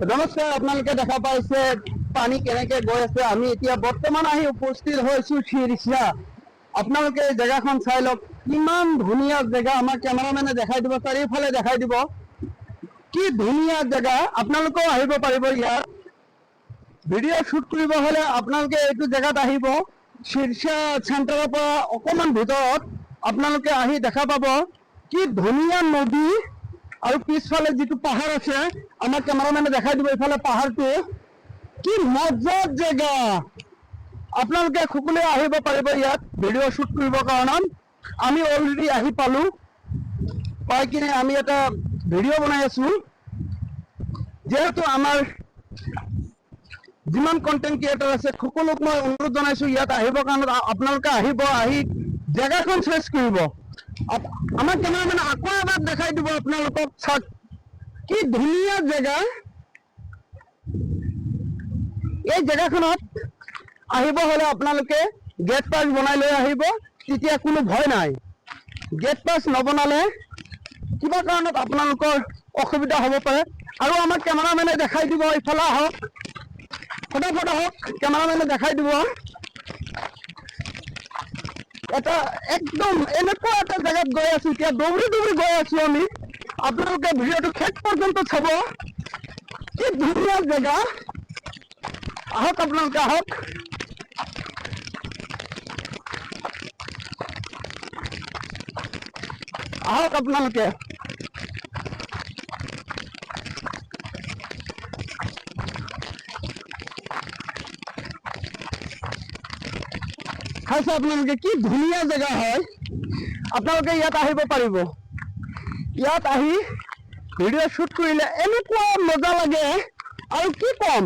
নমস্কাৰ, আপোনালোকে দেখা পাইছে পানী কেনেকে গৈ আছে। আমি এতিয়া বৰ্তমান আহি উপস্থিত হৈছো শিৰসা। আপোনালোকে এই জেগাখন চাই লওক, কিমান ধুনীয়া জেগা। আমাৰ কেমেৰামেনে দেখাই দিব, চাৰিওফালে দেখাই দিব কি ধুনীয়া জেগা। আপোনালোকেও আহিব পাৰিব ইয়াত ভিডিঅ' শ্বুট কৰিব হলে। আপোনালোকে এইটো জেগাত আহিব, শিৰসা চেণ্টাৰৰ পৰা অকমান ভিতৰত আপোনালোকে আহি দেখা পাব কি ধুনীয়া নদী আৰু পিছফালে যিটো পাহাৰ আছে। আমাৰ কেমেৰামেনে দেখাই দিব এইফালে পাহাৰটো, কি মজাৰ জেগা। আপোনালোকে সকলোৱে আহিব পাৰিব ইয়াত ভিডিঅ' শ্বুট কৰিবৰ কাৰণে। আমি অলৰেডি আহি পালো, পাই কিনে আমি এটা ভিডিঅ' বনাই আছো। যিহেতু আমাৰ যিমান কন্টেন্ট ক্ৰিয়েটৰ আছে সকলোক মই অনুৰোধ জনাইছো ইয়াত আহিবৰ কাৰণে। আপোনালোকে আহিব, আহি জেগাখন চেঞ্জ কৰিব। আমাৰ কেমেৰামেনে আকৌ এবাৰ দেখাই দিব আপোনালোকক, চাওক কি ধুনীয়া জেগা। এই জেগাখনত আহিব হলে আপোনালোকে গেট পাছ বনাই লৈ আহিব, তেতিয়া কোনো ভয় নাই। গেট পাছ নবনালে কিবা কাৰণত আপোনালোকৰ অসুবিধা হ'ব পাৰে। আৰু আমাৰ কেমেৰামেনে দেখাই দিব, ইফালে আহক, ফটাফট আহক, কেমেৰামেনে দেখাই দিব এটা একদম এনেকুৱা এটা জেগাত গৈ আছো। এতিয়া দৌৰি দৌৰি গৈ আছো আমি। আপোনালোকে ভিডিঅ'টো শেষ পৰ্যন্ত চাব, কি ধুনীয়া জেগা। আহক, আপোনালোকে আহক। আহক আপোনালোকে। চাইছে আপোনালোকে কি ধুনীয়া জেগা হয়। আপোনালোকে ইয়াত আহিব পাৰিব। ইয়াত আহি ভিডিঅ' শ্বুট কৰিলে এনেকুৱা মজা লাগে আৰু কি কম।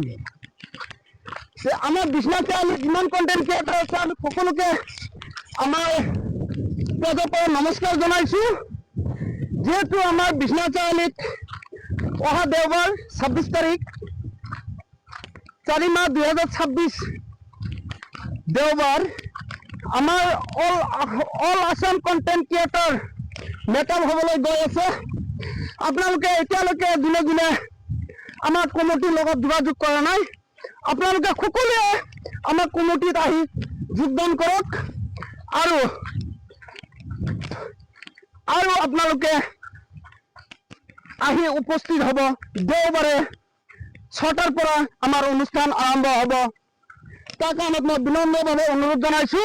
আমাৰ বিশ্বনাথ চাৰিআলিত যিমান কন্টেন্ট ক্ৰিয়েটৰ আছে আমি সকলোকে আমাৰ পেজৰ পৰা নমস্কাৰ জনাইছো। যিহেতু আমাৰ বিশ্বনাথ চাৰিআলিত অহা দেওবাৰ 26 তাৰিখ 4 মাহ 2026 দেওবাৰ আমাৰ all Assam content creator makeup হবলৈ গৈ আছে। আপোনালোকে এতিয়ালৈকে দিনে দিনে আমাৰ কমিটিৰ লগত যোগাযোগ কৰা নাই। আপোনালোকে সকলোৱে আমাৰ কমিটিত আহি যোগদান কৰক আৰু আপোনালোকে আহি উপস্থিত হ'ব। দেওবাৰে 6টাৰ পৰা আমাৰ অনুষ্ঠান আৰম্ভ হ'ব। তাৰ কাৰণত মই বিনম্ৰভাৱে অনুৰোধ জনাইছো।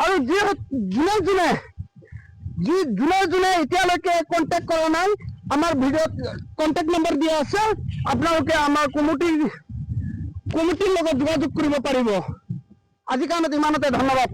আৰু যোনে যোনে এতিয়ালৈকে কণ্টেক্ট কৰা নাই, আমাৰ ভিডিঅ'ত কণ্টেক্ট নম্বৰ দিয়া আছে। আপোনালোকে আমাৰ কমিটিৰ লগত যোগাযোগ কৰিব পাৰিব। আজিৰ কাৰণত ইমানতে, ধন্যবাদ।